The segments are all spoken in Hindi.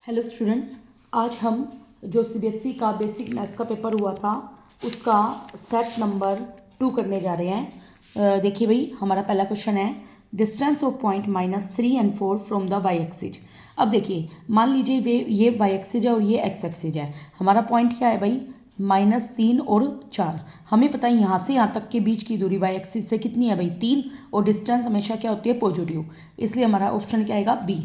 हेलो स्टूडेंट, आज हम जो सीबीएसई का बेसिक मैथ्स का पेपर हुआ था उसका सेट नंबर 2 करने जा रहे हैं। देखिए भाई, हमारा पहला क्वेश्चन है distance of point -3 and 4 from the y axis. अब देखिए, मान लीजिए ये वाई एक्सिस है और ये एक्स एक्सिस है। हमारा पॉइंट क्या है भाई? -3 और 4। हमें पता है यहाँ से यहाँ तक के बीच की दूरी वाई एक्सिस से कितनी है भाई? 3। और डिस्टेंस हमेशा क्या होती है? पॉजिटिव। इसलिए हमारा ऑप्शन क्या आएगा? बी।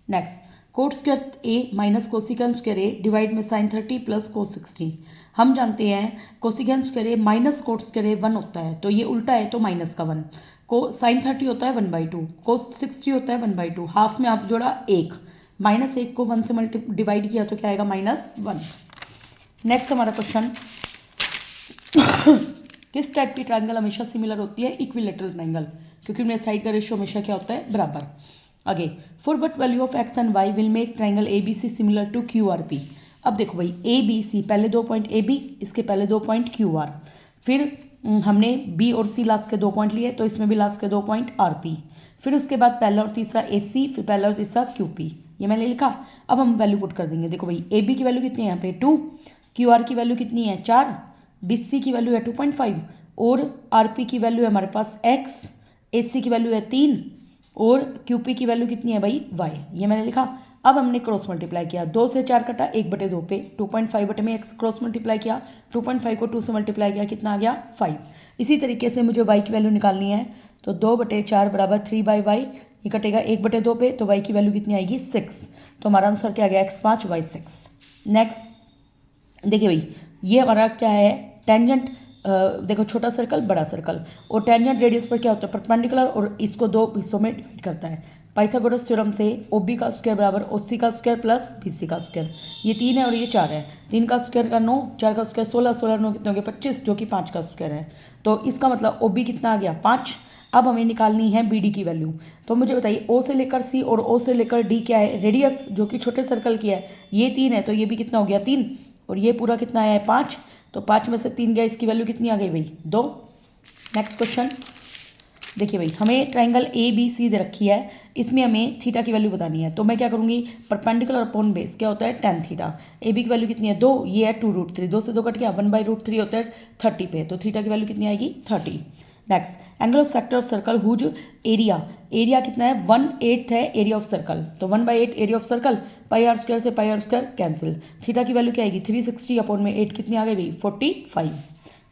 नेक्स्ट, कोट स्क्वायर ए माइनस कोसिकेंट स्क्वायर ए डिवाइड में साइन 30 प्लस कोस 60। हम जानते हैं कोसिकेंट स्क्वायर ए माइनस कोट स्क्वायर ए 1 होता है, तो ये उल्टा है तो माइनस का 1। को साइन 30 होता है 1/2, कोस 60 होता है 1/2। हाफ में आप जोड़ा 1, -1 को 1 से डिवाइड किया तो क्या आएगा? -1। नेक्स्ट हमारा क्वेश्चन, किस टाइप की ट्रायंगल हमेशा सिमिलर होती है? इक्विलेटरल ट्रायंगल, क्योंकि उनमें साइड का रेशियो हमेशा क्या होता है? बराबर। आगे, for what value of x and y will make triangle A B C similar to Q R P. अब देखो भाई, ए बी सी, पहले 2 पॉइंट ए बी, इसके पहले 2 पॉइंट क्यू आर, फिर हमने बी और सी लास्ट के 2 पॉइंट लिए, तो इसमें भी लास्ट के 2 पॉइंट आर पी, फिर उसके बाद पहला और तीसरा ए सी, फिर पहला और तीसरा क्यू पी। ये मैंने लिखा। अब हम वैल्यू पुट कर देंगे। देखो भाई, ए बी की वैल्यू कितनी है यहाँ पे? 2। क्यू आर की वैल्यू कितनी है? 4। बी सी की वैल्यू है 2.5 और आर पी की वैल्यू है हमारे पास एक्स, ए सी की वैल्यू है 3 और QP की वैल्यू कितनी है भाई? y। ये मैंने लिखा। अब हमने क्रॉस मल्टीप्लाई किया, 2 से 4 कटा 1/2 पे, 2.5 बटे में x क्रॉस मल्टीप्लाई किया, 2.5 को 2 से मल्टीप्लाई किया, कितना आ गया? 5। इसी तरीके से मुझे y की वैल्यू निकालनी है, तो 2/4 बराबर 3/y, ये कटेगा 1/2 पे, तो y की वैल्यू कितनी आएगी? 6। तो हमारा आंसर क्या आ गया? x 5 y 6। नेक्स्ट देखिए भाई, ये हमारा क्या है? टेंजेंट। देखो, छोटा सर्कल बड़ा सर्कल, और टेंजेंट रेडियस पर क्या होता है? परपेंडिकुलर, और इसको 2 हिस्सों में डिवाइड करता है। पाइथागोरस थ्योरम से OB का स्क्वायर बराबर OC का स्क्वायर प्लस BC का स्क्वायर। ये 3 है और ये 4 है। 3 का स्क्वायर का 9, 4 का स्क्वायर 16, 16 9 कितने हो गए? 25, जो कि 5 का स्क्वायर है। तो इसका मतलब OB कितना आ गया? 5। अब हमें निकालनी है BD की वैल्यू। तो मुझे बताइए, O से लेकर C और O से लेकर D क्या है? रेडियस, जो कि छोटे सर्कल की है। ये 3 है, तो ये भी कितना हो गया? 3। और ये पूरा कितना आया है? 5। तो 5 में से 3 गया, इसकी वैल्यू कितनी आ गई भाई? 2। नेक्स्ट क्वेश्चन देखिए भाई, हमें ट्राइंगल ABC दे रखी है, इसमें हमें थीटा की वैल्यू बतानी है। तो मैं क्या करूँगी? परपेंडिकुलर अपॉन बेस क्या होता है? tan theta. AB की वैल्यू कितनी है? 2, ये है 2√3, 2 से 2 कट गया, 1/√3 होता है 30 पे, तो थीटा की वैल्यू कितनी आएगी? 30। Next, angle of sector of circle whose area कितना है? 1/8 है एरिया ऑफ सर्कल, तो 1/8 एरिया ऑफ सर्कल, πr² से πr² कैंसिल। थीटा की वैल्यू क्या आएगी? 360 अपॉन में 8 कितनी आ गई भाई? 45।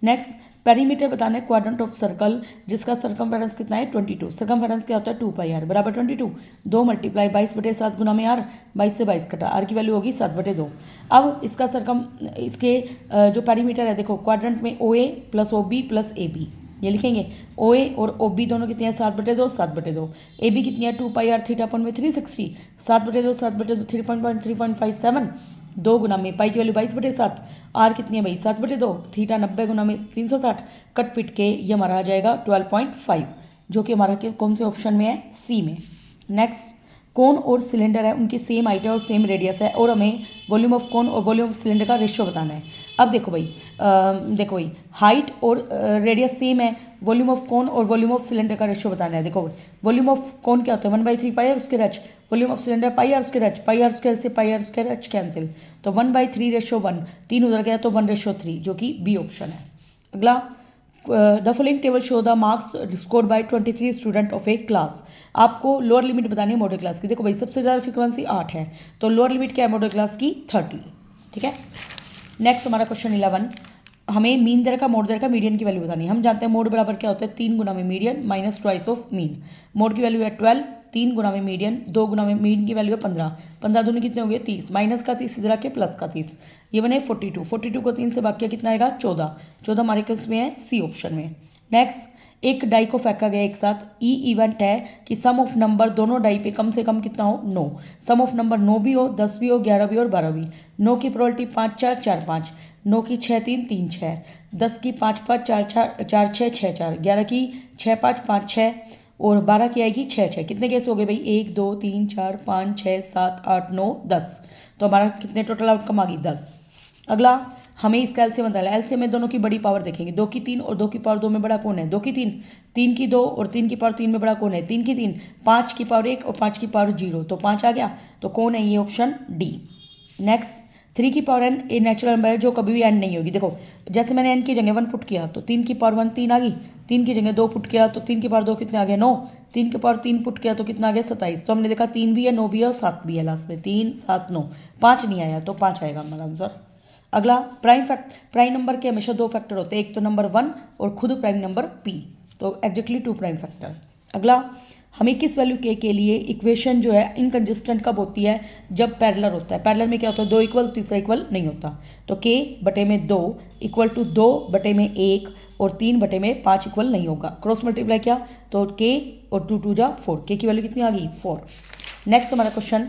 नेक्स्ट, पेरीमीटर बताना है क्वाड्रेंट ऑफ सर्कल, जिसका सर्कमफेरेंस कितना है? 22। सर्कमफेरेंस क्या होता है? 2πr बराबर 22। 2 × 22/7 गुना में r, 22 से 22 कटा, r की वैल्यू होगी 7/2। अब इसका इसके जो पेरीमीटर है, देखो क्वाड्रेंट में OA plus OB plus AB, ये लिखेंगे। OA और OB दोनों कितनी है? 7/2, 7/2। AB कितनी है? 2πr थीटा अपॉन में 360, 7/2, 7/2 3.57, 2 गुना में पाई की वैल्यू 22/7, आर कितनी है भाई? 7/2, थीटा 90 गुना में 360, कट पिट के ये हमारा आ जाएगा 12.5, जो कि हमारा कौन से ऑप्शन में है? सी में। नेक्स्ट, कोन और सिलेंडर है, उनकी सेम हाइट है और सेम रेडियस है, और हमें वॉल्यूम ऑफ कोन और वॉल्यूम ऑफ सिलेंडर का रेशियो बताना है। अब देखो भाई, हाइट और रेडियस सेम है, वॉल्यूम ऑफ कोन और वॉल्यूम ऑफ सिलेंडर का रेशियो बताना है। देखो भाई, वॉल्यूम ऑफ कोन क्या होता है? 1/3 πr²h, volume of cylinder πr²h, πr² से πr²h कैंसिल, तो 1/3:1, 3 उधर गया तो 1:3, जो कि बी ऑप्शन है। अगला, the following table show the marks scored by 23 student of A class. आपको लोअर लिमिट बतानी है मॉडल क्लास की। देखो भाई, सबसे ज़्यादा फ्रीक्वेंसी 8 है, तो लोअर लिमिट क्या है मॉडल क्लास की? 30। ठीक है। नेक्स्ट हमारा क्वेश्चन 11, हमें मीन दर का मोड दर का मीडियन की वैल्यू बतानी है। हम जानते हैं मोड बराबर क्या होता है? 3 गुना में median minus twice of mean. Mode की वैल्यू है 12, 3 गुना में मीडियन, 2 गुना में मीन की वैल्यू है 15, 15 दूनी कितने हो गए? 30, माइनस का 30 इधर आके प्लस का 30, ये बने 42, 42 को 3 से भाग किया, कितना आएगा? 14, 14 हमारे केस में है सी ऑप्शन में। नेक्स्ट, एक डाई को फेंका गया एक साथ, इवेंट है कि सम ऑफ नंबर दोनों डाई पे कम से कम कितना हो? 9। सम ऑफ नंबर 9 भी हो, 10 भी हो, 11 भी और 12 भी। 9 की प्रोबेबिलिटी 5 4 4 5, 9 की 6 3 3 6, 10 की 5 5 4 4 6 6 4, 11 की 6 5 5 6 और 12 की आएगी 6 6। कितने केस हो गए भाई? 1 2 3 4 5 6 7 8 9 10। तो हमारा कितने टोटल आउटकम आ गई? 10। अगला, हमें इसका एलसीएम बताना है। एलसीएम में दोनों की बड़ी पावर देखेंगे, 2 की 3 और 2 की पावर 2 में बड़ा कौन है, 2 की 3, 3 की 2 और 3 की पावर 3 में बड़ा कौन है, 3 की 3, 5 की पावर 1 और 5 की पावर 0, तो 5 आ गया, तो कौन है ये, ऑप्शन डी। नेक्स्ट 3 की power n a natural number है जो कभी भी n नहीं होगी। देखो जैसे मैंने n की जगह 1 पुट किया तो 3 की पावर 1 3 आ गई, 3 की जगह 2 पुट किया तो 3 की पावर 2 कितने आ गया 9, 3 की पावर 3 पुट किया तो कितना आ गया 27। तो हमने देखा 3 भी है, 9 भी है और 7 भी है, लास्ट में 3 7 9, 5 नहीं आया तो 5 आएगा हमारा आंसर। अगला प्राइम नंबर के हमेशा 2 फैक्टर होते हैं, एक तो नंबर 1 और खुद प्राइम नंबर p, तो एग्जैक्टली 2 प्राइम फैक्टर। अगला हमें किस वैल्यू के लिए इक्वेशन जो है इनकंसिस्टेंट कब होती है, जब पैरेलल होता है। पैरेलल में क्या होता है, 2 इक्वल तीसरा इक्वल नहीं होता, तो k बटे में 2 इक्वल टू 2 बटे में 1 और 3 बटे में 5 इक्वल नहीं होगा। क्रॉस मल्टीप्लाई किया तो k और 2 2 जा 4, k की वैल्यू कितनी आ गई 4। नेक्स्ट हमारा क्वेश्चन,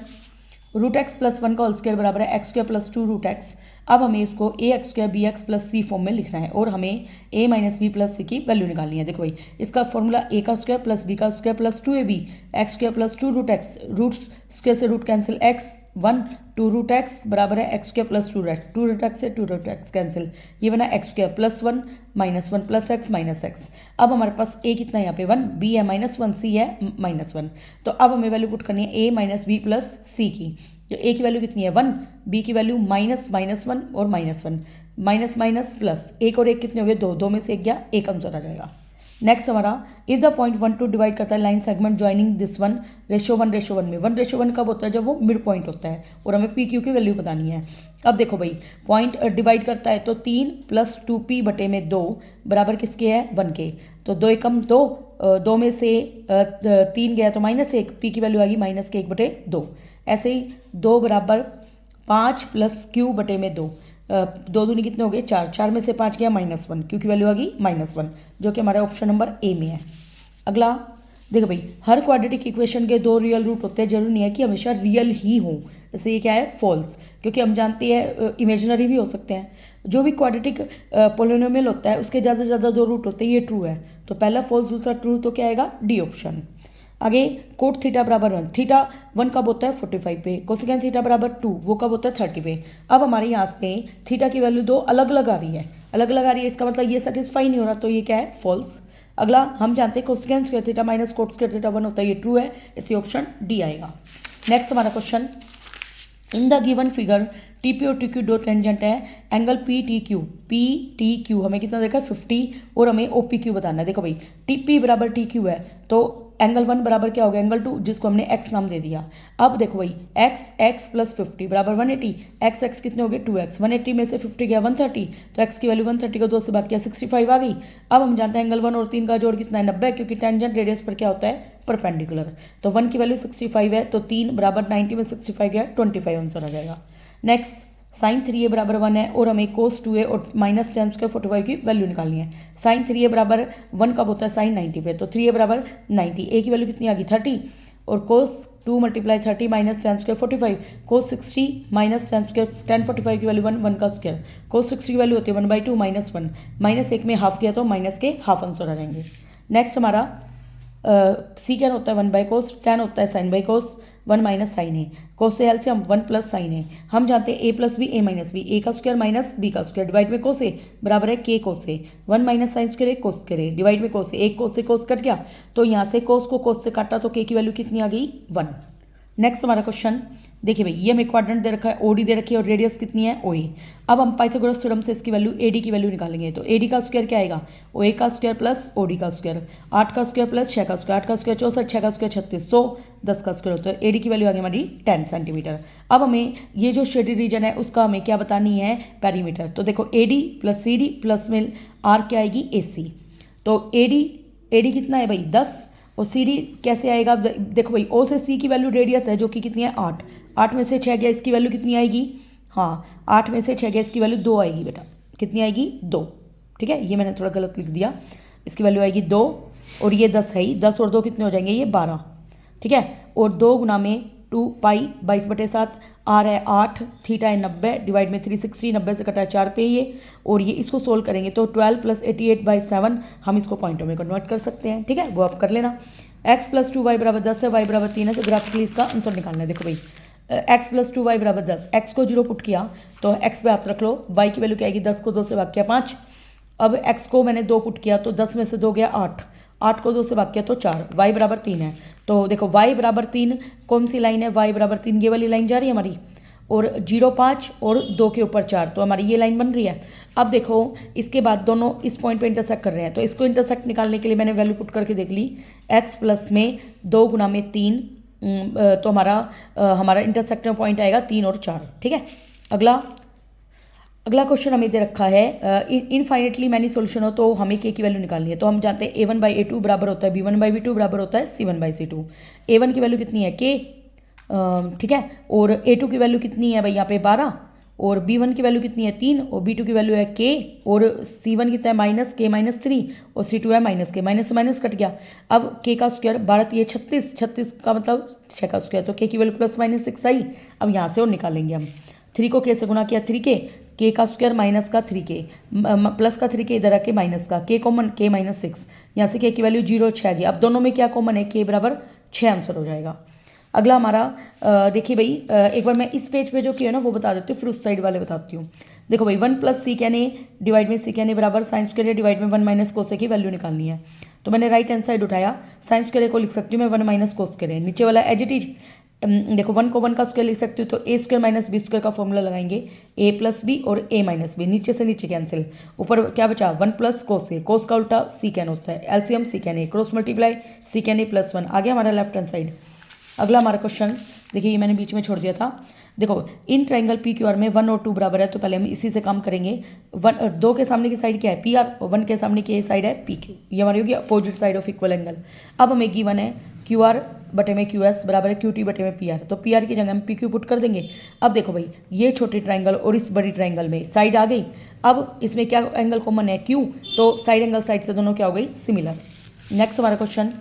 रूट एक्स प्लस 1 का होल स्क्वायर बराबर है x square plus 2 root X. अब हमें इसको A X square B X plus C form में लिखना है और हमें A minus B plus C की वैल्यू निकालनी है। देखो भाई इसका फॉर्मूला ए का स्क्वायर प्लस बी का square plus 2 a b x square plus 2 root x, root square से root cancel x 1 2 root x बराबर है x square plus 2 root x से 2 रूट एक्स कैंसिल, ये बना x square plus 1 minus 1 plus x minus x. अब हमारे पास ए कितना है यहाँ पे 1, बी है -1, सी है -1, तो अब हमें वैल्यू पुट करनी है ए माइनस बी प्लस सी की। जो ए की वैल्यू कितनी है 1, बी की वैल्यू -1 और -1, माइनस माइनस प्लस, एक और एक कितने हो गए 2, 2 में से एक गया, एक आंसर आ जाएगा। नेक्स्ट हमारा इफ द पॉइंट 1 2 डिवाइड करता है line segment joining this 1 ratio 1 ratio 1 में 1 रेशो 1 कब होता है, जब वो मिड पॉइंट होता है और हमें पी क्यू की वैल्यू बतानी है। अब देखो भाई पॉइंट डिवाइड करता है तो 3 + 2p बटे में 2 बराबर किसके है 1 के, तो 2 एकम 2, 2 में से 3 गया तो -1, पी की वैल्यू आ गई -1 बटे 2। ऐसे ही 2 बराबर 5 + q बटे में 2, 2 दूनी कितने हो गए 4, 4 में से 5 गया -1, क्यों की वैल्यू आ गई -1, जो कि हमारे ऑप्शन नंबर ए में है। अगला देखो भाई हर क्वाड्रेटिक इक्वेशन के 2 रियल रूट होते हैं, जरूरी नहीं है कि हमेशा रियल ही हो, जैसे ये क्या है फॉल्स, क्योंकि हम जानते हैं इमेजिनरी भी हो सकते हैं। जो भी क्वाड्रेटिक पोलिनोमियल होता है उसके ज़्यादा से ज़्यादा 2 रूट होते हैं, ये ट्रू है, तो पहला फॉल्स दूसरा ट्रू, तो क्या आएगा डी ऑप्शन। आगे कोट थीटा बराबर 1, थीटा 1 कब होता है 45 पे, कोसेकेंड थीटा बराबर 2 वो कब होता है 30 पे। अब हमारे यहाँ पे थीटा की वैल्यू 2 अलग अलग आ रही है, इसका मतलब ये सेटिस्फाई नहीं हो रहा, तो ये क्या है फॉल्स। अगला हम जानते हैं cosecant square theta minus cot square theta 1 होता है, ये ट्रू है, इसी ऑप्शन डी आएगा। नेक्स्ट हमारा question, in the given figure T P और टी क्यू 2 टेंजेंट है, एंगल पी टी क्यू हमें कितना देखा 50 और हमें ओ पी क्यू बताना है। देखो भाई टी पी बराबर टी क्यू है तो एंगल 1 बराबर क्या हो गया एंगल 2, जिसको हमने x नाम दे दिया। अब देखो भाई x प्लस 50 बराबर 180, x कितने हो गए 2x, 180 में से 50 गया 130, तो x की वैल्यू 130 को 2 से बात किया 65 आ गई। अब हम जानते हैं एंगल 1 और 3 का जोड़ कितना है 90, क्योंकि टेंजेंट रेडियस पर क्या होता है परपेंडिकुलर, तो 1 की वैल्यू 65 है, तो 3 बराबर 90 में 65 गया 25 आंसर आ जाएगा। नेक्स्ट साइन 3a बराबर 1 है और हमें कोस 2a और माइनस टेन स्क्वायर 45 की वैल्यू निकालनी है। साइन 3a बराबर 1 कब होता है साइन 90 पे, तो 3a बराबर 90, a की वैल्यू कितनी आ गई 30 और कोस 2 × 30 माइनस टेन स्क्वायर 45, कोस 60 माइनस टेन स्क्वायर 10 45 की वैल्यू 1 का स्क्वायर, कोस 60 की वैल्यू होती है 1/2 -1, -1 में हाफ किया तो माइनस के हाफ आंसर आ जाएंगे। नेक्स्ट हमारा सीकेंड होता है 1/cos, tan होता है sin cos 1 माइनस साइन है, कोस से एल से हम 1 प्लस साइन है। हम जानते हैं a plus b a minus b, a का स्क्वायर माइनस बी का स्क्वायर डिवाइड में कोस ए बराबर है के cos a, 1 minus sine square एक कोस स्क्वायर डिवाइड में कोस ए, एक कोस से कोस कट गया तो यहाँ से कोस को कोस से काटा तो के की वैल्यू कितनी आ गई 1। नेक्स्ट हमारा क्वेश्चन देखिए भाई ये हमें क्वाड्रेंट दे रखा है, ओडी दे रखी है और रेडियस कितनी है ओए। अब हम पाइथागोरस थ्योरम से इसकी वैल्यू एडी की वैल्यू निकालेंगे, तो एडी का स्क्वायर क्या आएगा ओए का स्क्वायर प्लस ओडी का स्क्वायर, 8 का स्क्वायर प्लस 6 का स्क्वायर, 8 का स्क्वायर 64, 6 का स्क्वायर 36, 100, 10 का स्क्वायर होता है। एडी की वैल्यू आ गई हमारी 10 सेंटीमीटर। अब हमें ये जो शेडेड रीजन है उसका हमें क्या बतानी है पेरीमीटर, तो देखो AD plus C D plus में आर क्या आएगी ए सी, तो एडी कितना है भाई 10 और सी डी कैसे आएगा, देखो भाई ओ से सी की वैल्यू रेडियस है जो कि कितनी है 8, 8 में से 6 गया इसकी वैल्यू कितनी आएगी, हाँ 8 में से 6 गया इसकी वैल्यू 2 आएगी बेटा, कितनी आएगी 2, ठीक है ये मैंने थोड़ा गलत लिख दिया, इसकी वैल्यू आएगी 2 और ये 10 है ही, 10 और 2 कितने हो जाएंगे ये 12, ठीक है, और 2 गुना में 2 पाई 22/7, आर है 8, थीटा है 90 डिवाइड में 360, 90 से कटा है 4 पे ये, और ये इसको सोल्व करेंगे तो 12 + 88/7 हम इसको पॉइंटों में कन्वर्ट कर सकते हैं, ठीक है वो आप कर लेना। x + 2y = 10 है, y = 3 है, तो ग्राफिकली इसका आंसर निकालना है। देखो भाई एक्स प्लस 2y बराबर 10, एक्स को 0 पुट किया तो एक्स पे हाथ रख लो, वाई की वैल्यू क्या आएगी 10 को 2 से भाग किया 5। अब एक्स को मैंने 2 पुट किया तो 10 में से 2 गया 8, 8 को 2 से भाग किया तो 4, वाई बराबर 3 है। तो देखो वाई बराबर 3 कौन सी लाइन है, वाई बराबर 3 ये वाली लाइन जा रही है हमारी, और 0 5 और 2 के ऊपर 4, तो हमारी ये लाइन बन रही है। अब देखो इसके बाद दोनों इस पॉइंट पे इंटरसेक्ट कर रहे हैं, तो इसको इंटरसेक्ट निकालने के लिए मैंने वैल्यू पुट करके देख ली, x प्लस में 2 गुना में 3, तो हमारा इंटरसेक्टर पॉइंट आएगा 3 और 4। ठीक है, अगला क्वेश्चन हमें दे रखा है इनफाइनेटली मैनी सोल्यूशन हो तो हमें के की वैल्यू निकालनी है। तो हम जानते हैं a1/a2 बराबर होता है b1/b2 बराबर होता है c1/c2। a1 की वैल्यू कितनी है k, ठीक है, और a2 की वैल्यू कितनी है भाई यहाँ पे 12, और b1 की वैल्यू कितनी है 3, और b2 की वैल्यू है k, और c1 कितना है माइनस k माइनस 3, और c2 है minus k, minus minus cut गया। अब k का स्क्वायर 12 ये 36, 36 का मतलब 6 का स्क्वायर, तो k की वैल्यू प्लस माइनस 6 आई। अब यहाँ से और निकालेंगे हम, 3 को k से गुना किया 3k का स्क्वायर माइनस का 3k, प्लस का 3k इधर आके माइनस का k कॉमन k माइनस 6, यहाँ से k की वैल्यू 0 6 आ गई। अब दोनों में क्या कॉमन है, k बराबर 6 आंसर हो जाएगा। अगला हमारा देखिए भाई, एक बार मैं इस पेज पे जो किया ना वो बता देती हूँ, फिर उस साइड वाले बताती हूँ। देखो भाई 1 plus C can A divide में सी कैन ए बराबर साइंस स्क्वायर डिवाइड में 1 माइनस कोस ए की वैल्यू निकालनी है। तो मैंने राइट हैंड साइड उठाया, साइंस स्क्वायर को लिख सकती हूँ मैं 1 माइनस कोस स्क्वायर, नीचे वाला एज इट इज, देखो 1 को 1 का स्क्वायर लिख सकती हूँ, तो ए स्क्वायर माइनस बी स्क्वायर का फॉर्मूला लगाएंगे, ए प्लस बी और ए माइनस बी, नीचे से नीचे कैंसिल, ऊपर क्या बचा 1 प्लस कोस ए, कोस का उल्टा सी कैन होता है, LCM C can A, cross multiply C can A plus 1 आ गया हमारा लेफ्ट हैंड साइड। अगला हमारा क्वेश्चन देखिए, ये मैंने बीच में छोड़ दिया था। देखो in triangle P Q are में 1 और 2 बराबर है, तो पहले हम इसी से काम करेंगे। 2 के सामने की साइड क्या है पी आर, और 1 के सामने की साइड है पी क्यू, ये हमारी होगी opposite side of equal angle. अब हमें गिवन है क्यू आर बटे में क्यू एस बराबर है क्यू टी बटे में पी आर, तो पी आर की जगह हम पी क्यू पुट कर देंगे। अब देखो भाई ये छोटी ट्राइंगल और इस बड़ी ट्राइंगल में साइड आ गई, अब इसमें क्या एंगल कॉमन है क्यू, तो साइड एंगल साइड से दोनों क्या हो गई सिमिलर। नेक्स्ट हमारा क्वेश्चन,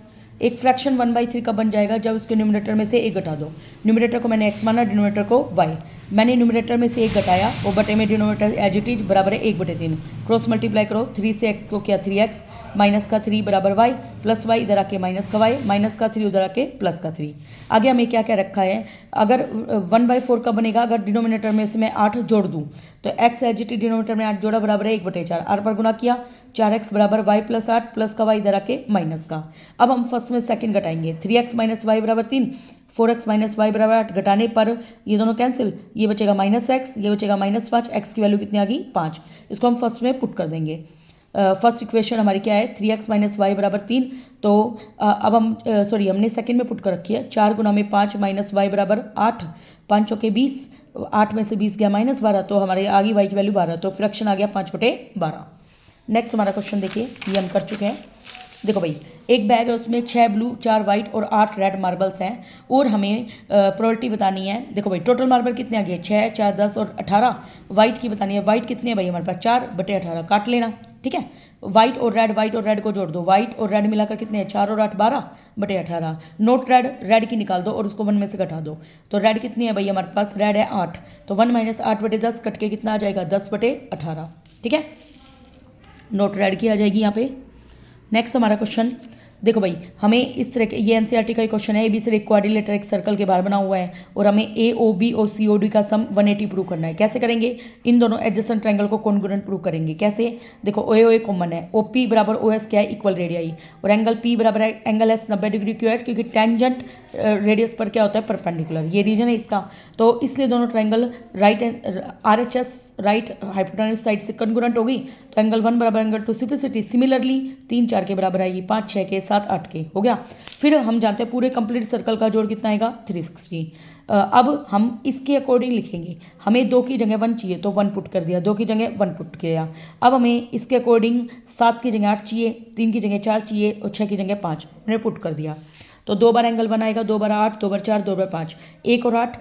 एक फ्रैक्शन 1/3 का बन जाएगा जब उसके न्यूमरेटर में से एक घटा दो। न्यूमरेटर को मैंने x माना, डिनोमिनेटर को y, मैंने न्यूमरेटर में से एक घटाया, वो बटे में डिनोमिनेटर एज इट इज बराबर है 1/3, क्रॉस मल्टीप्लाई करो, 3 से x को किया 3x, माइनस का 3 बराबर y, प्लस y इधर आके माइनस का y, माइनस का 3 उधर आके प्लस का 3। आगे हमें क्या क्या रखा है, अगर 1/4 का बनेगा अगर डिनोमिनेटर में से मैं 8 जोड़ दूँ, तो x as it is denominator में 8 जोड़ा बराबर है 1/4, आर पर गुना किया 4x बराबर y प्लस 8 प्लस का y इधर आके माइनस का। अब हम फर्स्ट में सेकंड घटाएंगे, 3x माइनस वाई बराबर 3, 4x माइनस वाई बराबर 8, घटाने पर ये दोनों कैंसिल, ये बचेगा -x, ये बचेगा -5, x की वैल्यू कितनी आ गई 5। इसको हम फर्स्ट में पुट कर देंगे। फर्स्ट इक्वेशन हमारी क्या है 3x माइनस वाई बराबर 3, तो अब हम हमने सेकंड में पुट कर रखी है 4 गुना में 5 माइनस वाई बराबर 8, 5 चौके 20, 8 में से 20 गया -12, तो हमारे आ गई y की वैल्यू 12, तो फ्रैक्शन आ गया 5/12। नेक्स्ट हमारा क्वेश्चन देखिए, ये हम कर चुके हैं। देखो भाई एक बैग है, उसमें 6 ब्लू 4 वाइट और 8 रेड मार्बल्स हैं, और हमें प्रोबेबिलिटी बतानी है। देखो भाई टोटल मार्बल कितने आ गए 6, 4, 10 और 18। वाइट की बतानी है, वाइट कितने हैं भाई हमारे पास 4/18, काट लेना। ठीक है, वाइट और रेड को जोड़ दो, वाइट और रेड मिलाकर कितने हैं 4 और 8 12/18। नोट रेड की निकाल दो और उसको 1 में से घटा दो, तो रेड कितनी है भाई हमारे पास, रेड है 8, तो 1 माइनस 8/10 कट के कितना आ जाएगा 10/18। ठीक है, नोट रेड की आ जाएगी यहाँ पे। नेक्स्ट हमारा क्वेश्चन, देखो भाई हमें इस तरह के, ये एनसीईआरटी का एक क्वेश्चन है, ABC एक क्वाड्रिलेटर एक सर्कल के बाहर बना हुआ है, और हमें AOB और COD का सम 180 प्रूव करना है। कैसे करेंगे, इन दोनों एडजेसेंट ट्रायंगल को कॉन्ग्रुएंट प्रूव करेंगे। कैसे, देखो OA कॉमन है, OP बराबर OS क्या है इक्वल रेडियाई, और एंगल P बराबर है एंगल S 90 डिग्री क्यों है, क्योंकि टेंजेंट रेडियस पर क्या होता है परपेंडिकुलर, ये रीजन है इसका, तो इसलिए दोनों triangle right RHS right hypotenuse side से कॉन्ग्रुएंट होगी, तो एंगल 1 बराबर एंगल 2 सिंपलिसिटी सिमिलरली 3 4 के बराबर आएगी, 5 6 के 7 8 के हो गया। फिर हम जानते हैं पूरे कंप्लीट सर्कल का जोड़ कितना आएगा 360। अब हम इसके अकॉर्डिंग लिखेंगे, हमें 2 की जगह 1 चाहिए तो 1 पुट कर दिया, 2 की जगह 1 पुट किया। अब हमें इसके अकॉर्डिंग 7 की जगह 8 चाहिए, 3 की जगह 4 चाहिए और 6 की जगह 5 हमने पुट कर दिया। तो 2 बार एंगल 1 आएगा, 2 बार 8, 2 बार 4, 2 बार 5, 1 और 8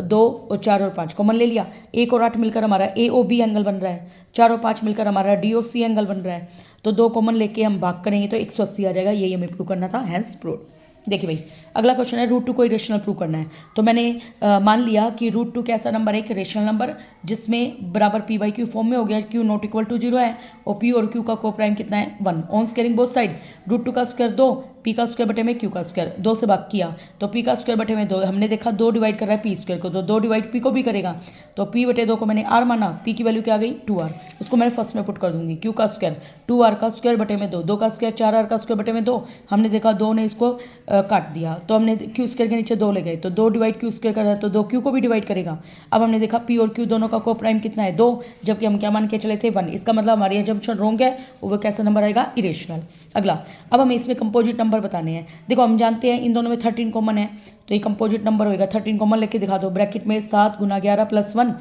2 और 4 और 5 कॉमन ले लिया, 1 और 8 मिलकर हमारा AOB एंगल बन रहा है, 4 और 5 मिलकर हमारा DOC एंगल बन रहा है, तो 2 कॉमन लेके हम भाग करेंगे तो 180 आ जाएगा, यही हमें प्रूव करना था, हैंस प्रूव। देखिए भाई अगला क्वेश्चन है रूट टू को इरेशनल प्रूव करना है। तो मैंने मान लिया कि रूट टू कैसा नंबर है, एक रेशनल नंबर जिसमें बराबर पी बाई क्यू फॉर्म में हो गया, क्यू नॉट इक्वल टू 0 है और पी और क्यू का को प्राइम कितना है 1। On squaring both side, root two का स्क्वायर 2, पी का स्क्वायर बटे में क्यू का स्क्वायर, 2 से भाग किया तो पी का स्क्वायर बटे में 2, हमने देखा 2 डिवाइड कर रहा है पी स्क्वायर को, तो 2 डिवाइड पी को भी करेगा, तो पी बटे 2 को मैंने आर माना, पी की वैल्यू क्या आ गई 2r, उसको मैंने फर्स्ट में पुट कर दूंगी। क्यू का स्क्वायर 2r का स्क्वायर बटे में 2, 2 का स्क्वायर 4r का स्क्वायर बटे में 2, हमने देखा 2 ने इसको काट दिया तो हमने क्यू स्क्वायर के नीचे 2 ले गए, तो 2 डिवाइड क्यू स्क्वायर कर रहा है तो 2 क्यू को भी डिवाइड करेगा। अब हमने देखा पी और क्यू दोनों का को प्राइम कितना है 2, जबकि हम क्या मान के चले थे 1, इसका मतलब हमारी एजम्पशन रॉन्ग है, वो कैसा नंबर आएगा इरेशनल। अगला, अब हमें इसमें कंपोजिट नंबर बताने हैं। देखो हम जानते हैं इन दोनों में 13 कॉमन है, तो ये कंपोजिट नंबर होएगा। 13 कॉमन लेके दिखा दो, ब्रैकेट में 7 गुना 11 प्लस 1,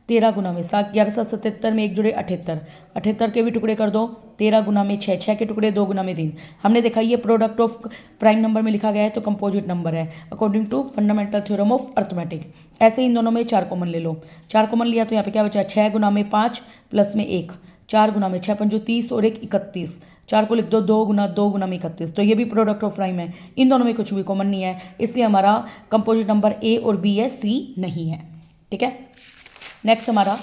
13 गुना में 7, 11 7 77 में एक जुड़े 78, 78 के भी टुकड़े कर दो, 13 गुना में 6, 6 के टुकड़े 2 गुना में 3। हमने देखा ये प्रोडक्ट ऑफ प्राइम नंबर में लिखा गया है तो कंपोजिट नंबर है according to fundamental theorem of arithmetic. ऐसे इन दोनों में 4 कॉमन ले लो, 4 कॉमन लिया तो यहाँ पे क्या बचा 6 गुना में 5 प्लस में 1, 4 गुना में 6 पंजो 30 और 1 31, 4 को लिख दो 2 गुना में 31, तो ये भी प्रोडक्ट ऑफ प्राइम है। इन दोनों में कुछ भी कॉमन नहीं है, इसलिए हमारा कंपोजिट नंबर ए और बी है, सी नहीं है। ठीक है, नेक्स्ट हमारा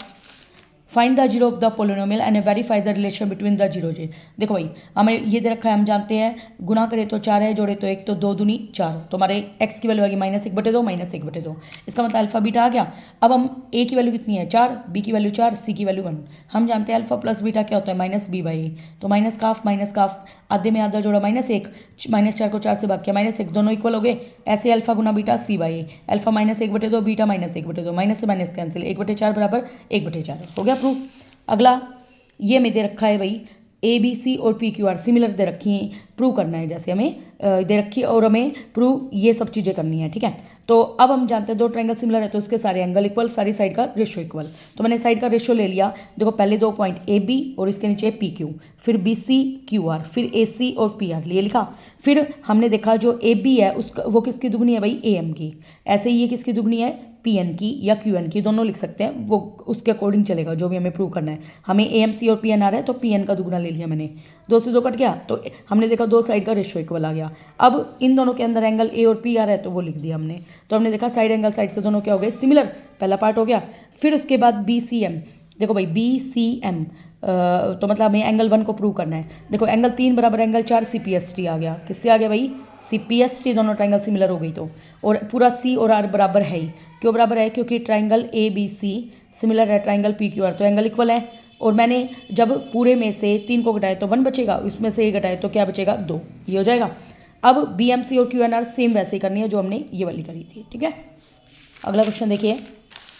find the zero of the polynomial and verify the relation between the zero जे। देखो भाई हमें ये दे रखा है, हम जानते हैं गुना करें तो 4 है, जोड़े तो 1, तो 2 दूनी 4, तो हमारे x की वैल्यू आ गई -1/2 -1/2, इसका मतलब अल्फा बीटा आ गया। अब हम a की वैल्यू कितनी है 4, b की वैल्यू 4, c की वैल्यू 1। हम जानते हैं अल्फा प्लस बीटा क्या होता है -b/a, तो माइनस काफ आधे में आधा जोड़ा -1, -4 को 4 से भाग किया -1, दोनों इक्वल हो गए। ऐसे अल्फा गुना beta c/a, alpha -1/2 beta -1/2, minus से माइनस कैंसिल, 1/4 बराबर 1/4 हो गया प्रूफ। अगला ये में दे रखा है भाई ए बी सी और पी क्यू आर सिमिलर दे रखी हैं, प्रूव करना है, जैसे हमें दे रखी है और हमें प्रूव ये सब चीज़ें करनी है। ठीक है, तो अब हम जानते हैं 2 ट्रायंगल सिमिलर है तो उसके सारे एंगल इक्वल, सारी साइड का रेशो इक्वल। तो मैंने साइड का रेशो ले लिया। देखो पहले 2 पॉइंट ए बी और इसके नीचे पी क्यू, फिर बी सी क्यू आर, फिर ए सी और पी आर, ये लिखा। फिर हमने देखा जो ए बी है उसका वो किसकी दुगनी है भाई ए एम की, ऐसे ही ये किसकी दुगनी है पी एन की या क्यू एन की, दोनों लिख सकते हैं, वो उसके अकॉर्डिंग चलेगा जो भी हमें प्रूव करना है। हमें ए एम सी और पी एन आ रहा है तो पी एन का दुगना ले लिया मैंने, 2 से 2 कट गया तो हमने देखा 2 साइड का रेशो इक्वल आ गया। अब इन दोनों के अंदर एंगल ए और पी आ रहा है तो वो लिख दिया हमने, तो हमने देखा साइड एंगल साइड से दोनों क्या हो गए सिमिलर, पहला पार्ट हो गया। फिर उसके बाद बी सी एम, देखो भाई बी सी एम तो मतलब हमें एंगल 1 को प्रूव करना है। देखो एंगल 3 बराबर angle 4 C P S T आ गया, किससे आ गया भाई सी पी एस टी, दोनों ट्राइंगल सिमिलर हो गई तो, और पूरा सी और आर बराबर है ही, क्यों बराबर है क्योंकि triangle A B C similar है ट्राइंगल पी क्यू आर, तो एंगल इक्वल है। और मैंने जब पूरे में से 3 को घटाए तो 1 बचेगा, इसमें से 1 घटाए तो क्या बचेगा 2, ये हो जाएगा। अब बी एम सी और क्यू एन आर सेम वैसे ही करनी है जो हमने ये वाली करी थी। ठीक है, अगला क्वेश्चन देखिए,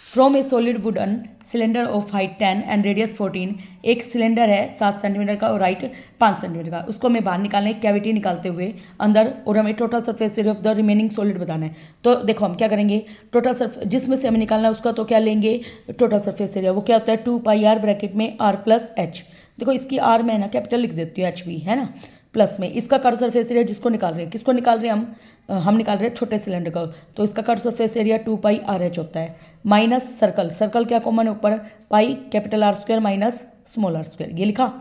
from A solid wooden cylinder of height 10 and radius 14, एक सिलेंडर है 7 सेंटीमीटर का और हाइट 5 सेंटीमीटर का, उसको हमें बाहर निकालने कैविटी निकालते हुए अंदर, और हमें total surface area of the remaining solid बताना है। तो देखो हम क्या करेंगे, टोटल सरफेस जिसमें से हमें निकालना है उसका तो क्या लेंगे टोटल सरफेस एरिया, वो क्या होता है 2πr ब्रैकेट में r प्लस h। देखो इसकी r में ना कैपिटल लिख देती हूँ, h भी है ना, प्लस में इसका कर्व सरफेस एरिया जिसको निकाल रहे हैं, किसको निकाल रहे हैं हम निकाल रहे हैं छोटे सिलेंडर का, तो इसका कर्व सरफेस एरिया 2πrh होता है, माइनस सर्कल, सर्कल क्या कॉमन है ऊपर pi capital R square minus small R square, ये लिखा।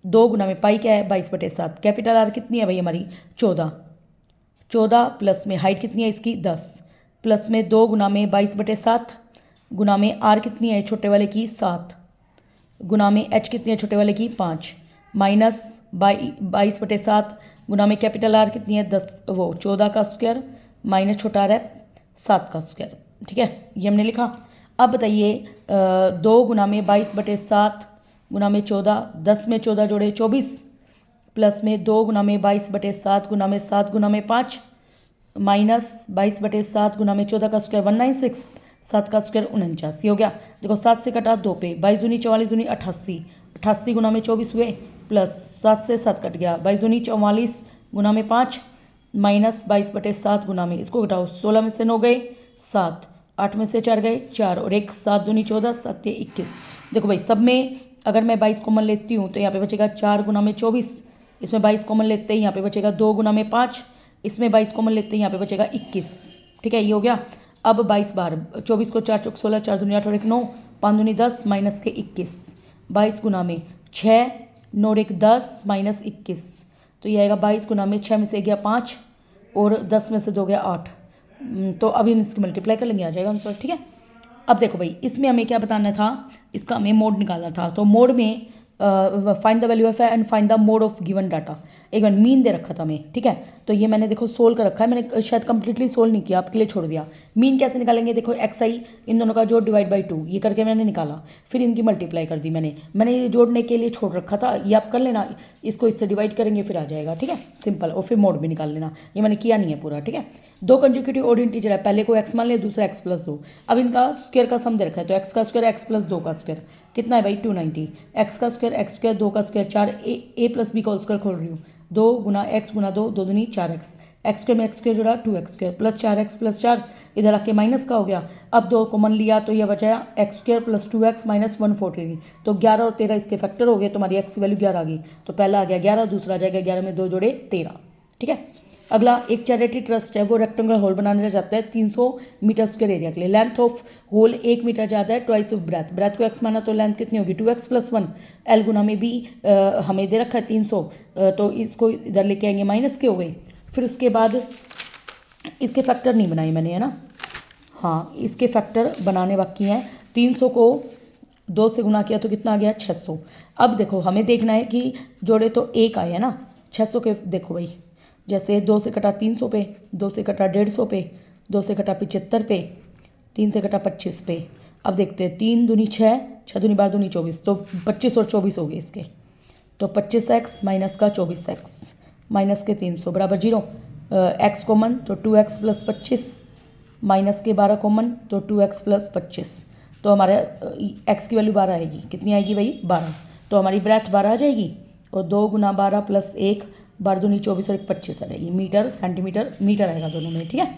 2 गुना में पाई क्या है 22/7, कैपिटल आर कितनी है भाई हमारी 14, 14 प्लस में हाइट कितनी है इसकी 10, प्लस में 2 गुना में 22/7 गुना में आर कितनी है छोटे वाले की 7, गुना में एच कितनी है छोटे वाले की 5, माइनस 22/7 गुना में कैपिटल आर कितनी है 10 वो 14 का स्क्वायर माइनस छोटा आर है 7 का स्क्वायर। ठीक है, ये हमने लिखा। अब बताइए 2 गुना में 22/7 गुना में 14, 10 में 14 जोड़े 24, प्लस में 2 गुना में 22/7 गुना में 7 गुना में 5, माइनस 22/7 गुना में 14 का स्क्वायर 196, 7 का स्क्वायर 49 हो गया। देखो 7 से कटा 2 पे, 22 दूनी 44 दूनी 88, 88 गुना में 24 हुए, प्लस 7 से 7 कट गया, 22 दूनी 44 गुना में 5 माइनस 22/7 गुना में इसको घटाओ, 16 में से 9 गए 7, 8 में से 4 गए 4 और 1, 7 दूनी 14 7 21। देखो भाई सब में अगर मैं 22 कॉमन लेती हूँ तो यहाँ पे बचेगा 4 गुना में 24, इसमें 22 कॉमन लेते हैं यहाँ पे बचेगा 2 गुना में 5, इसमें 22 कॉमन लेते हैं यहाँ पे बचेगा 21। ठीक है, ये हो गया। अब 22 बार 24 को 4 चौक 16, 4 दूनी 8 और 1 9, 5 दूनी 10 माइनस के 21, 22 गुना में 6 9 और 1 10 माइनस 21, तो ये आएगा 22 गुना में 6 में से गया 5 और 10 में से 2 गया 8, तो अभी हम इसकी मल्टीप्लाई कर लेंगे, आ जाएगा आंसर। ठीक है, अब देखो भाई इसमें हमें क्या बताना था, इसका हमें मोड निकालना था। तो मोड में find the value of and find the mode of given data. एक बार मीन दे रखा था हमें, ठीक है, तो ये मैंने देखो सोल्व कर रखा है, मैंने शायद कंप्लीटली सोल्व नहीं किया, आपके लिए छोड़ दिया। मीन कैसे निकालेंगे, देखो एक्स आई इन दोनों का जोड़ डिवाइड बाई 2 ये करके मैंने निकाला, फिर इनकी मल्टीप्लाई कर दी मैंने ये जोड़ने के लिए छोड़ रखा था, ये आप कर लेना, इसको इससे डिवाइड करेंगे फिर आ जाएगा। ठीक है, सिंपल, और फिर मोड भी निकाल लेना, ये मैंने किया नहीं है पूरा। ठीक है, 2 कंसेक्यूटिव ऑड इंटीजर है, पहले को x मान लिया, दूसरा x प्लस 2। अब इनका स्क्वायर का सम दे रखा है, तो x का स्क्वायर x प्लस 2 का स्क्वायर कितना है भाई 290, x का स्क्वायर x स्क्वायर 2 का स्क्वायर 4, a प्लस बी का स्क्वायर खोल रही हूँ, 2 गुना x गुना 2, 2 दूनी 4x, एक्स स्क्वायर में एक्स स्क्वायर जोड़ा 2x square plus 4x plus 4, इधर आके माइनस का हो गया। अब 2 कॉमन लिया तो ये बचाया x square plus 2x minus 143, तो 11 और 13 इसके फैक्टर हो गए, तो हमारी x की वैल्यू 11 आ गई। तो पहला आ गया 11, दूसरा आ जाएगा 11 में 2 जोड़े 13। ठीक है, अगला एक चैरिटी ट्रस्ट है, वो रेक्टेंगुलर होल बनाने जाता है 300 मीटर स्क्वायर एरिया के लिए। लेंथ ऑफ होल 1 मीटर ज़्यादा है, ट्वाइस ऑफ ब्रेथ, ब्रेथ को x माना तो लेंथ कितनी होगी 2x प्लस 1, एल गुना में भी हमें दे रखा है 300, तो इसको इधर लेके आएंगे, माइनस के हो गए। फिर उसके बाद इसके फैक्टर नहीं बनाए मैंने, है ना, हाँ इसके फैक्टर बनाने बाकी हैं। 300 को 2 से गुना किया तो कितना आ गया 600। अब देखो हमें देखना है कि जोड़े तो एक आए है ना, 600 के देखो भाई, जैसे 2 से कटा 300 पे, 2 से कटा 150 पे, 2 से कटा 75 पे, 3 से कटा 25 पे। अब देखते हैं 3 दूनी 6, 6 दूनी 12 दूनी 24, तो 25 और 24 हो गए इसके, तो 25x माइनस का 24x माइनस के 300 बराबर 0, x कॉमन तो 2x प्लस 25 माइनस के 12 कॉमन तो 2x प्लस 25, तो हमारे x की वैल्यू 12 आएगी, कितनी आएगी भाई 12, तो हमारी ब्रेथ 12 आ जाएगी, और 2 गुना 12 प्लस 1, 12 दूनी 24 और 1 25 आ जाएगी, मीटर सेंटीमीटर मीटर आएगा दोनों में। ठीक है,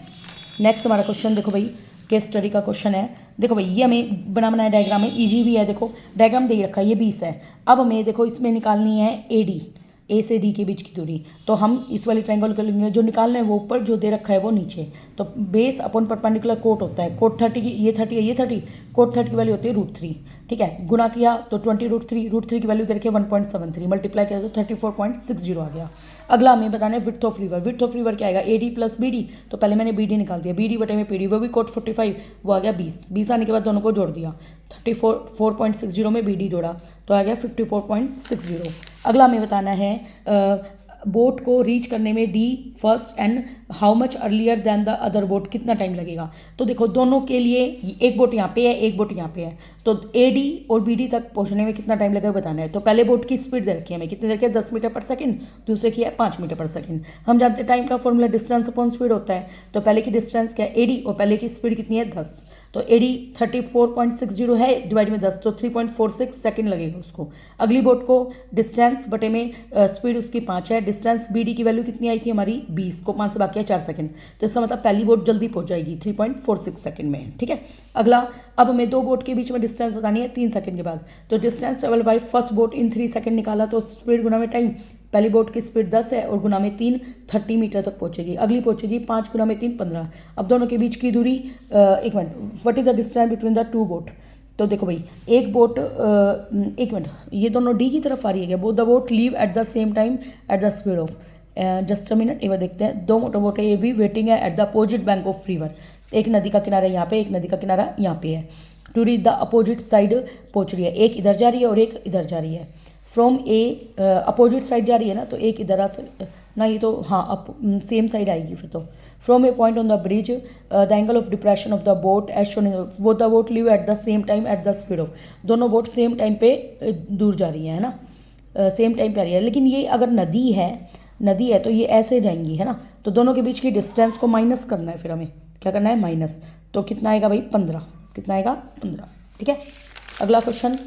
नेक्स्ट हमारा क्वेश्चन देखो भाई, केस स्टडी का क्वेश्चन है। देखो भाई ये हमें बनाया डायग्राम है, ईजी भी है, देखो डायग्राम दे रखा है, ये 20 है। अब हमें देखो इसमें निकालनी है AD, ए से डी के बीच की दूरी, तो हम इस वाली ट्रायंगल कर लेंगे, जो निकालना है वो ऊपर, जो दे रखा है वो नीचे। तो बेस अपॉन परपेंडिकुलर कोट होता है, कोट 30 की, ये 30 है ये 30, कोट 30 की वैल्यू होती है √3। ठीक है, गुना किया तो 20 √3 की वैल्यू दे रखी है 1.73, मल्टीप्लाई किया तो 34.60 आ गया। अगला हमें बताना है width of river, width of river क्या आएगा AD प्लस BD, तो पहले मैंने BD निकाल दिया, BD बटे में PD, वो भी कोट 45, वो आ गया 20 आने के बाद दोनों को जोड़ दिया, 34.60 में BD जोड़ा तो आ गया 54.60। अगला हमें बताना है बोट को रीच करने में D first and how much earlier than the other boat, कितना टाइम लगेगा। तो देखो दोनों के लिए, एक बोट यहाँ पे है, एक बोट यहाँ पे है, तो AD और BD तक पहुँचने में कितना टाइम लगेगा बताना है। तो पहले बोट की स्पीड दे रखी है हमें, कितनी दे रखी है 10 मीटर पर सेकंड, दूसरे की है 5 मीटर पर सेकंड। हम जानते हैं टाइम का फॉर्मूला डिस्टेंस अपॉन स्पीड होता है, तो पहले की डिस्टेंस क्या है AD, और पहले की स्पीड कितनी है 10, तो AD 34.60 है, डिवाइड में 10 तो 3.46 सेकंड लगेगा उसको। अगली बोट को डिस्टेंस बटे में स्पीड उसकी 5 है, डिस्टेंस BD की वैल्यू कितनी आई थी हमारी 20 को 5 से बाकी है 4 सेकंड, तो इसका मतलब पहली बोट जल्दी पहुंच जाएगी 3.46 सेकंड में। ठीक है, अगला अब हमें 2 बोट के बीच में डिस्टेंस बतानी है 3 सेकंड के बाद, तो distance travel by first boat in 3 second निकाला, तो स्पीड गुना में टाइम, पहली बोट की स्पीड 10 है और गुना में 3 30 मीटर तक पहुंचेगी, अगली पहुंचेगी 5 गुना में 3 15। अब दोनों के बीच की दूरी, एक minute, what is the distance between the 2 boat, तो देखो भाई एक बोट, एक मिनट, ये दोनों D की तरफ आ रही है, both the boat leave at the same time at the speed of, just a minute, एक बार देखते हैं। 2 मोटर बोट है, ये भी वेटिंग है at the opposite bank of river, एक नदी का किनारा यहाँ पे, एक नदी का किनारा यहाँ पे है, to reach the opposite side पहुँच रही है, एक इधर जा रही है और एक इधर जा रही है। फ्रॉम ए अपोजिट साइड जा रही है ना, तो एक इधर आ ना, ये तो हाँ सेम साइड आएगी फिर तो। From a point on the bridge the angle of depression of the boat as shown, वो the boat leave at the same time at the speed of, दोनों बोट सेम टाइम पे दूर जा रही है ना, सेम टाइम पे आ रही है। लेकिन ये अगर नदी है तो ये ऐसे जाएंगी, है ना, तो दोनों के बीच की डिस्टेंस को माइनस करना है, फिर हमें क्या करना है माइनस, तो कितना आएगा भाई 15, कितना आएगा 15। ठीक है, अगला क्वेश्चन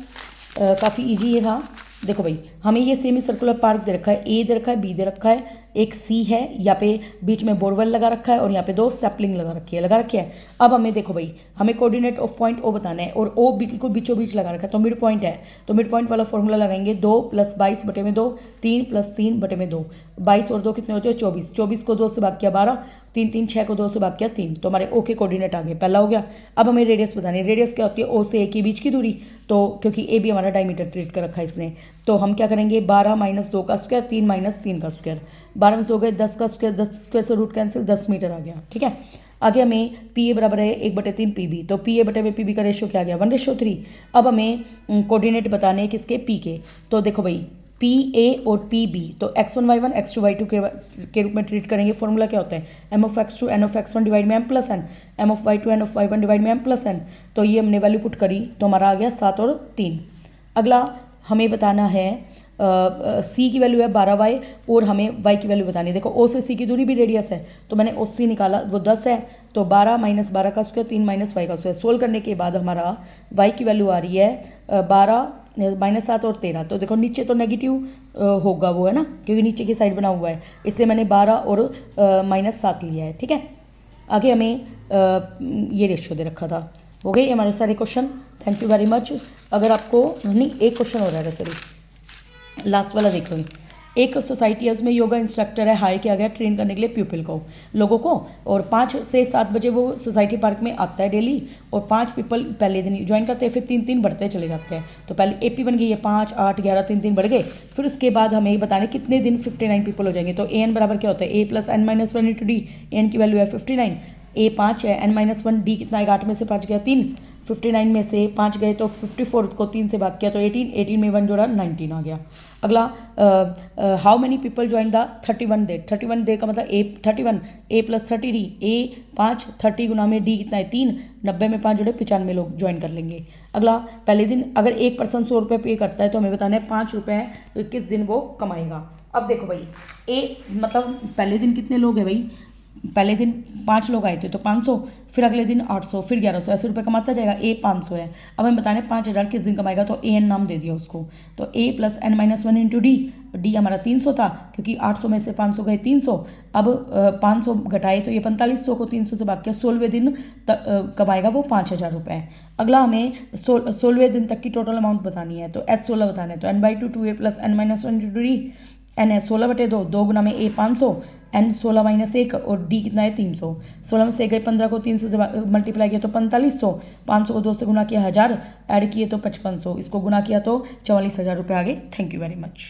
काफ़ी ईजी है था। देखो भाई हमें ये सेमी सर्कुलर पार्क दे रखा है, ए दे रखा है, बी दे रखा है, एक सी है, यहाँ पे बीच में बोरवेल लगा रखा है और यहाँ पे 2 सैपलिंग लगा रखी है। अब हमें देखो भाई हमें कोऑर्डिनेट ऑफ पॉइंट ओ बताना है, और ओ बिल्कुल बीचों बीच लगा रखा है, तो मिड पॉइंट है, तो मिड पॉइंट वाला फॉर्मूला लगाएंगे 2 + 22 बटे में 2, 3 + 3 बटे में 2, 22 और 2 कितने हो जाए 24, 24 को 2 से भाग किया 12, 3 3 6 को 2 से भाग किया 3, तो हमारे ओ के कोऑर्डिनेट आ गए, पहला हो गया। अब हमें रेडियस बतानी है, रेडियस क्या होती है ओ से ए की बीच की दूरी, तो क्योंकि ए भी हमारा डायमीटर ट्रीट कर रखा है इसने, तो हम क्या करेंगे 12 माइनस 2 का स्क्वायर 3 माइनस 3 का स्क्वायर 12 में 2 गए 10 का स्क्वायर 10 स्क्वायर से रूट कैंसिल 10 मीटर आ गया। ठीक है, आगे हमें पी ए बराबर है 1/3 पी बी, तो पी ए बटे में पी बी का रेशियो क्या आ गया 1:3। अब हमें कोऑर्डिनेट बताने हैं किसके पी के, तो देखो भाई पी ए और पी बी तो x1 y1 x2 y2 के रूप में ट्रीट करेंगे। फॉर्मूला क्या होता है m of x2 n of x1 divide में m plus n, m of y2 n of y1 divide में m प्लस n। तो ये हमने वैल्यू पुट करी तो हमारा आ गया 7 और 3। अगला हमें बताना है सी की वैल्यू है 12y और हमें y की वैल्यू बतानी है। देखो ओ से सी की दूरी भी रेडियस है तो मैंने ओ सी निकाला वो 10 है, तो 12 माइनस 12 का स्क्वायर 3 माइनस y का स्क्वायर। सोल्व करने के बाद हमारा y की वैल्यू आ रही है 12 माइनस 7 और 13। तो देखो नीचे तो नेगेटिव होगा वो है ना, क्योंकि नीचे की साइड बना हुआ है, इसलिए मैंने 12 और माइनस 7 लिया है। ठीक है, आगे हमें ये रेशियो दे रखा था। हो गए हमारे सारे question, thank you very much. अगर आपको नहीं एक क्वेश्चन हो रहा है, सॉरी लास्ट वाला देख लो। एक सोसाइटी है उसमें योगा इंस्ट्रक्टर है, हायर किया गया ट्रेन करने के लिए पीपल को लोगों को, और 5 से 7 बजे वो सोसाइटी पार्क में आता है डेली, और 5 पीपल पहले दिन ज्वाइन करते हैं, फिर 3-3 बढ़ते चले जाते हैं। तो पहले एपी बन गई है 5 8 11 3-3 बढ़ गए। फिर उसके बाद हमें बताने कितने दिन 59 पीपल हो जाएंगे। तो ए एन बराबर क्या होता है a plus n-1 into D. N की वैल्यू है 59, ए 5 है, n-1 डी कितना है 8 में से 5 गया 3, 59 में से 5 गए तो 54 को 3 से भाग किया तो 18 में 1 जोड़ा 19 आ गया। अगला how many people join the 31 day. 31 day का मतलब ए 31 ए प्लस 30 डी, ए 5 30 गुना में डी कितना है 3, 90 में 5 जोड़े 95 लोग ज्वाइन कर लेंगे। अगला पहले दिन अगर एक पर्सन 100 रुपये पे करता है तो हमें बताना है 5 रुपये किस दिन वो कमाएगा। अब देखो भाई ए मतलब पहले दिन कितने लोग हैं भाई, पहले दिन 5 लोग आए थे तो 500, फिर अगले दिन 800, फिर 1100, ऐसे रुपये कमाता जाएगा। ए 500 है, अब हमें बताने 5000 किस दिन कमाएगा, तो ए एन नाम दे दिया उसको। तो a plus n-1 into d, d हमारा 300 था क्योंकि 800 में से 500 गए 300, अब 500 घटाए तो ये 4500 को 300 से भाग किया, 16वें दिन कमाएगा वो 5000 रुपये। अगला हमें 16वें दिन तक की टोटल अमाउंट बतानी है, तो S16 बताना है। तो n/2 2a plus n-1 into D, n है 16/2, 2 गुना में a 500, n 16 माइनस 1 और d कितना है 300। 16 में से गए 15 को 300 से मल्टीप्लाई किया तो 4500, 500 को 2 से गुना किया 1000, ऐड किए तो 5500, इसको गुना किया तो 44,000 रुपये आ गए। Thank you very much.